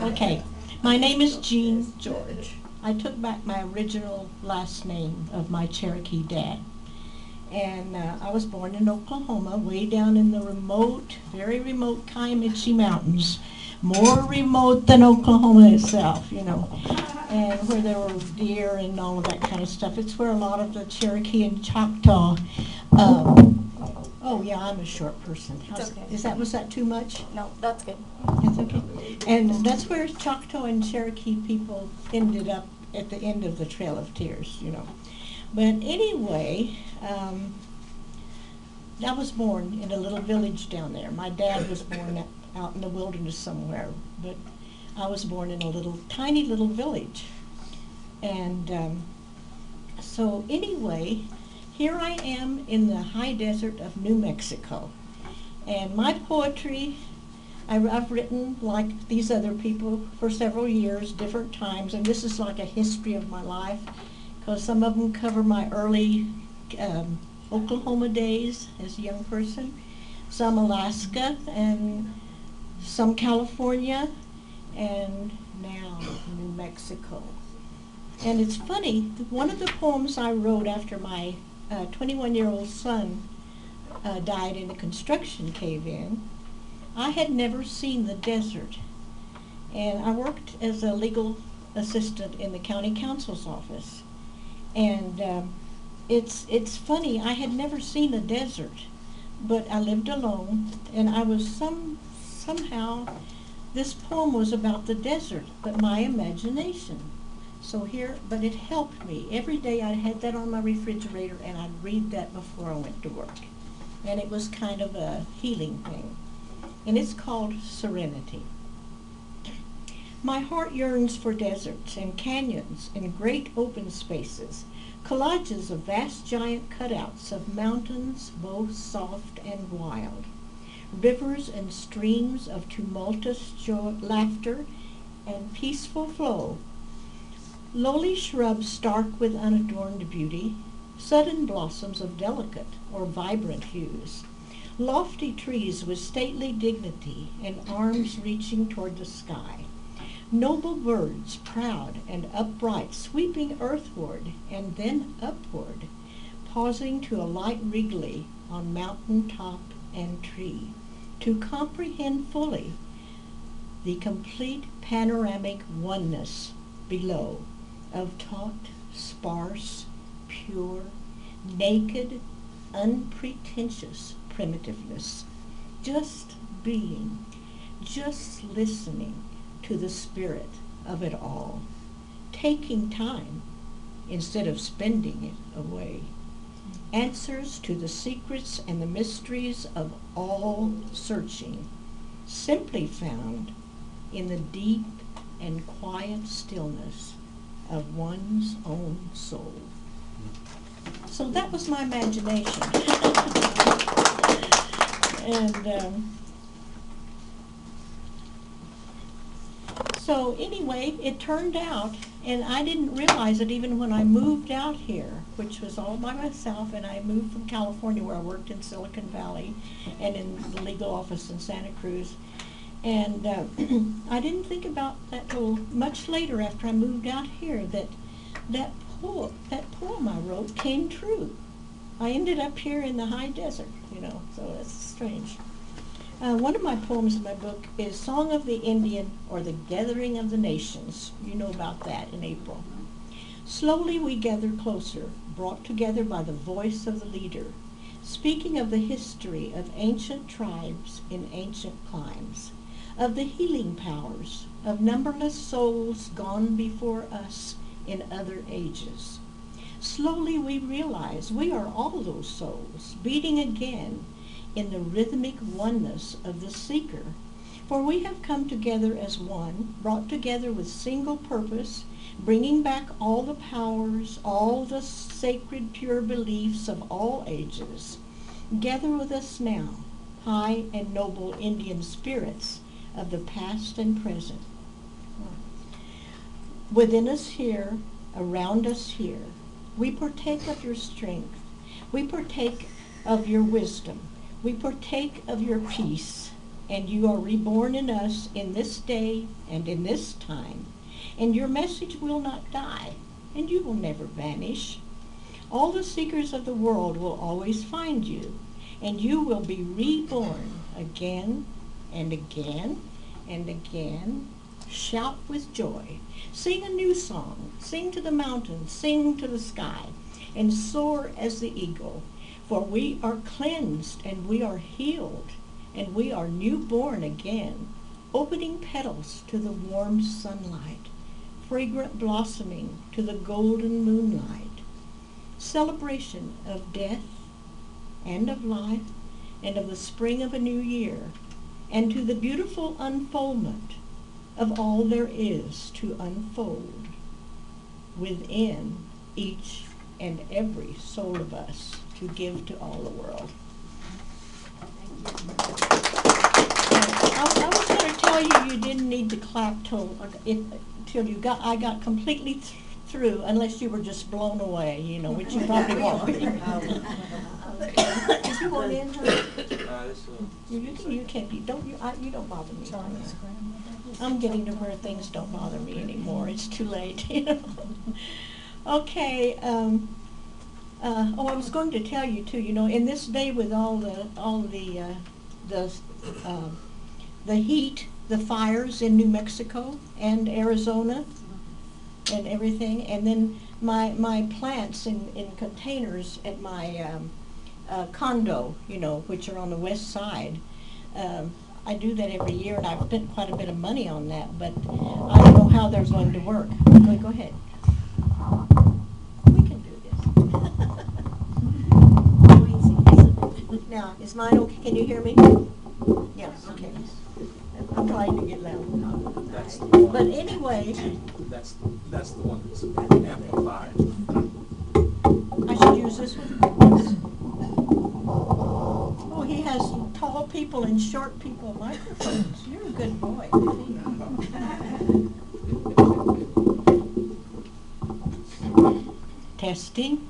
Okay, my name is Jean George. I took back my original last name of my Cherokee dad. And I was born in Oklahoma, way down in the remote, very remote Kiamichi Mountains. More remote than Oklahoma itself, you know, and where there were deer and all of that kind of stuff. It's where a lot of the Cherokee and Choctaw. Oh yeah, I'm a short person. It's okay. Was that too much? No, that's good. That's okay. And that's where Choctaw and Cherokee people ended up at the end of the Trail of Tears, you know. But anyway, I was born in a little village down there. My dad was born out in the wilderness somewhere, but I was born in a tiny little village. And so anyway, here I am in the high desert of New Mexico. And my poetry, I've written like these other people for several years, different times, and this is like a history of my life, because some of them cover my early Oklahoma days as a young person, some Alaska, and some California, and now New Mexico. And it's funny, one of the poems I wrote after my 21-year-old son died in a construction cave-in, I had never seen the desert. And I worked as a legal assistant in the county counsel's office. And it's funny, I had never seen a desert, but I lived alone, and I was somehow, this poem was about the desert, but my imagination. So here, but it helped me. Every day I had that on my refrigerator, and I'd read that before I went to work. And it was kind of a healing thing. And it's called Serenity. My heart yearns for deserts and canyons and great open spaces, collages of vast giant cutouts of mountains both soft and wild, rivers and streams of tumultuous laughter and peaceful flow, lowly shrubs stark with unadorned beauty, sudden blossoms of delicate or vibrant hues, lofty trees with stately dignity and arms reaching toward the sky, noble birds proud and upright sweeping earthward and then upward, pausing to alight regally on mountain top and tree, to comprehend fully the complete panoramic oneness below of taut, sparse, pure, naked, unpretentious primitiveness, just being, just listening to the spirit of it all, taking time instead of spending it away. Answers to the secrets and the mysteries of all searching, simply found in the deep and quiet stillness of one's own soul. So that was my imagination. And so anyway, it turned out, and I didn't realize it even when I moved out here, which was all by myself, and I moved from California where I worked in Silicon Valley and in the legal office in Santa Cruz. And I didn't think about that till much later after I moved out here that poem I wrote came true. I ended up here in the high desert, you know, so that's strange. One of my poems in my book is Song of the Indian, or The Gathering of the Nations. You know about that in April. Slowly we gather closer, brought together by the voice of the leader, speaking of the history of ancient tribes in ancient climes, of the healing powers of numberless souls gone before us in other ages. Slowly we realize we are all those souls, beating again in the rhythmic oneness of the seeker. For we have come together as one, brought together with single purpose, bringing back all the powers, all the sacred pure beliefs of all ages. Gather with us now, high and noble Indian spirits of the past and present. Within us here, around us here, we partake of your strength. We partake of your wisdom. We partake of your peace and you are reborn in us in this day and in this time. And your message will not die, and you will never vanish. All the seekers of the world will always find you, and you will be reborn again and again and again. Shout with joy. Sing a new song. Sing to the mountains. Sing to the sky. And soar as the eagle. For we are cleansed and we are healed, and we are newborn again, opening petals to the warm sunlight, fragrant blossoming to the golden moonlight. Celebration of death and of life and of the spring of a new year, and to the beautiful unfoldment of all there is to unfold within each and every soul of us to give to all the world. I was going to tell you didn't need to clap till I got completely through, unless you were just blown away, which you probably won't be. Did you want in, honey? You can't. You don't bother me. I'm getting to where things don't bother me anymore. It's too late. Okay. I was going to tell you too. In this day with all the heat, the fires in New Mexico and Arizona and everything, and then my plants in containers at my condo, which are on the west side. I do that every year, and I've spent quite a bit of money on that, but I don't know how they're going to work. Go ahead. We can do this. Now, is mine okay? Can you hear me? Yeah, okay. I'm trying to get loud. That's the one. But anyway. That's the one that's amplified. I should use this one? Oh, he has tall people and short people microphones. You're a good boy. Testing.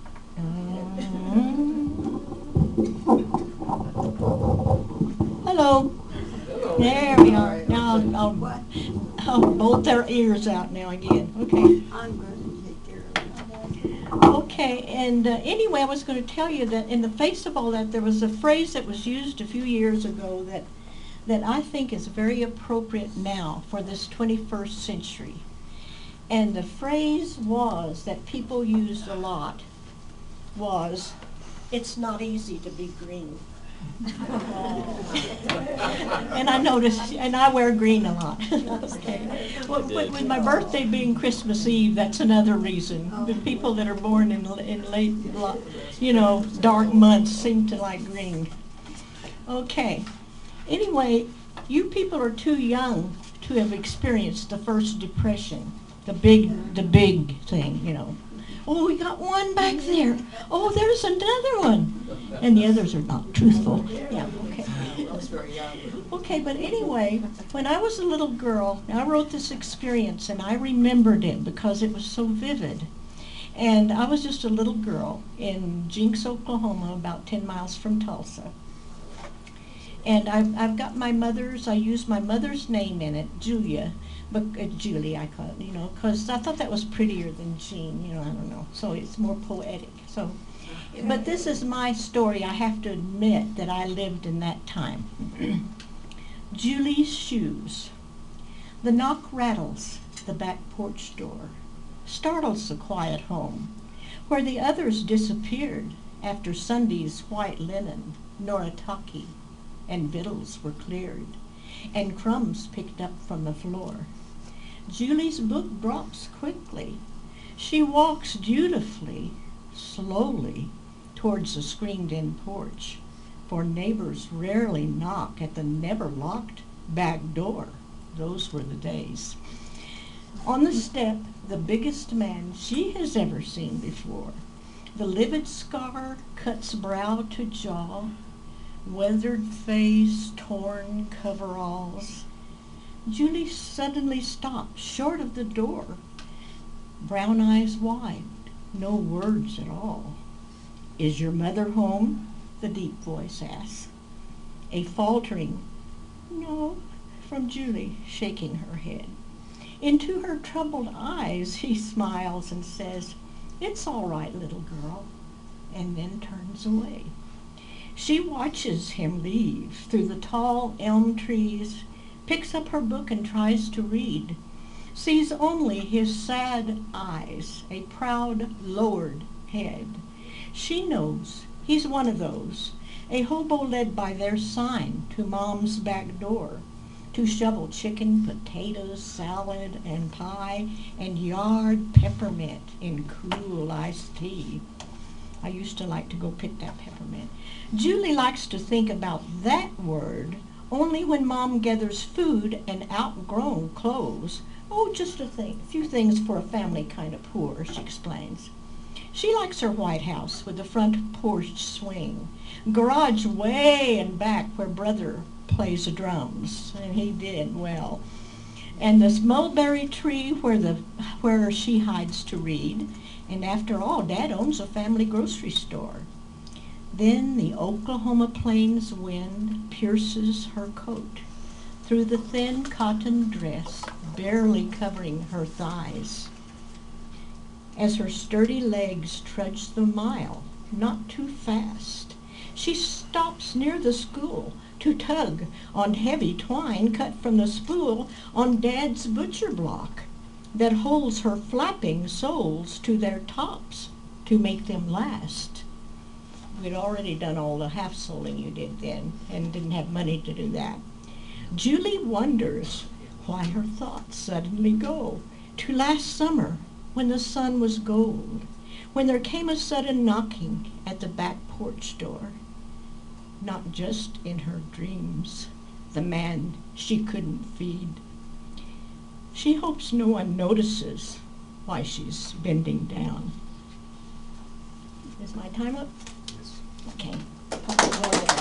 Hello. There we are. Now I'll bolt their ears out now again. Okay. I'm going to take care of it. Okay, and anyway, I was going to tell you that in the face of all that, there was a phrase that was used a few years ago that I think is very appropriate now for this 21st century. And the phrase that people used a lot was, "It's not easy to be green." And I noticed, and I wear green a lot. Okay. Well, with my birthday being Christmas Eve, that's another reason. The people that are born in late, dark months seem to like green. Okay. Anyway, you people are too young to have experienced the first depression, the big thing, Oh, we got one back there. Oh, there's another one. And the others are not truthful. Yeah, okay. Okay, but anyway, when I was a little girl, I wrote this experience, and I remembered it because it was so vivid. And I was just a little girl in Jinx, Oklahoma, about 10 miles from Tulsa. And I've got I used my mother's name in it, Julia. But Julie, I call it, because I thought that was prettier than Jean, I don't know. So it's more poetic. So, but this is my story. I have to admit that I lived in that time. Julie's shoes. The knock rattles the back porch door, startles the quiet home, where the others disappeared after Sunday's white linen, noritaki, and victuals were cleared, and crumbs picked up from the floor. Julie's book drops quickly. She walks dutifully, slowly, towards the screened-in porch, for neighbors rarely knock at the never-locked back door. Those were the days. On the step, the biggest man she has ever seen before. The livid scar cuts brow to jaw, weathered face, torn coveralls. Julie suddenly stops short of the door, brown eyes wide, no words at all. "Is your mother home?" the deep voice asks. A faltering, No, from Julie, shaking her head. Into her troubled eyes he smiles and says, "It's all right, little girl," and then turns away. She watches him leave through the tall elm trees, picks up her book and tries to read, sees only his sad eyes, a proud, lowered head. She knows he's one of those, a hobo led by their sign to Mom's back door, to shovel chicken, potatoes, salad, and pie, and yard peppermint in cool iced tea. I used to like to go pick that peppermint. Julie likes to think about that word only when Mom gathers food and outgrown clothes. Oh, just a few things for a family kind of poor, she explains. She likes her White House with the front porch swing, garage way in back where Brother plays the drums, and he did well, and the mulberry tree where she hides to read, and after all, Dad owns a family grocery store. Then the Oklahoma plains wind pierces her coat through the thin cotton dress, barely covering her thighs. As her sturdy legs trudge the mile, not too fast, she stops near the school to tug on heavy twine cut from the spool on Dad's butcher block that holds her flapping soles to their tops to make them last. We'd already done all the half-soling you did then and didn't have money to do that. Julie wonders why her thoughts suddenly go to last summer when the sun was gold, when there came a sudden knocking at the back porch door. Not just in her dreams, the man she couldn't feed. She hopes no one notices why she's bending down. Is my time up? Yes. Okay.